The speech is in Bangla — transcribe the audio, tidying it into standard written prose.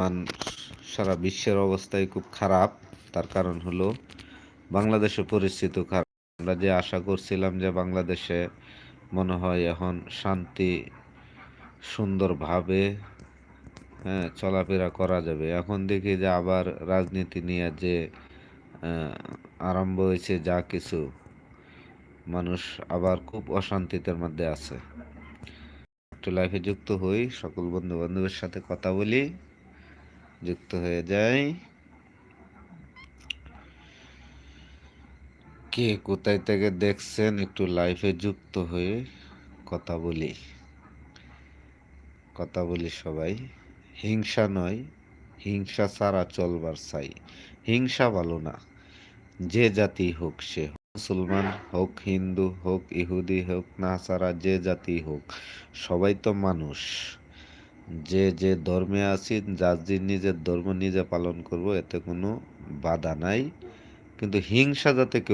বর্তমান সারা বিশ্বের অবস্থাই খুব খারাপ। তার কারণ হলো বাংলাদেশের পরিস্থিতি খারাপ। আমরা যে আশা করছিলাম যে বাংলাদেশে মনে হয় এখন শান্তি সুন্দরভাবে চলাফেরা করা যাবে। এখন দেখি যে আবার রাজনীতি নিয়ে যে আহ, আরম্ভ হয়েছে যা কিছু, মানুষ আবার খুব অশান্তিতে মধ্যে আছে। একটু লাইফে যুক্ত হই, সকল বন্ধু বান্ধবের সাথে কথা বলি, যুক্ত হয়ে যাই। কে কোথায় থেকে দেখছেন একটু লাইফে যুক্ত হয়ে কথা বলি, কথা বলি সবাই। হিংসা নয়, হিংসা ছাড়া চলবার চাই। হিংসা ভালো না, যে জাতি হোক, সে মুসলমান হোক, হিন্দু হোক, ইহুদি হোক, নাসারা, যে জাতি হোক, সবাই তো মানুষ। যে যে ধর্মে আছি, যার যে নিজের ধর্ম নিজে পালন করব, এতে কোনো বাধা নাই। কিন্তু হিংসা যাতে কেউ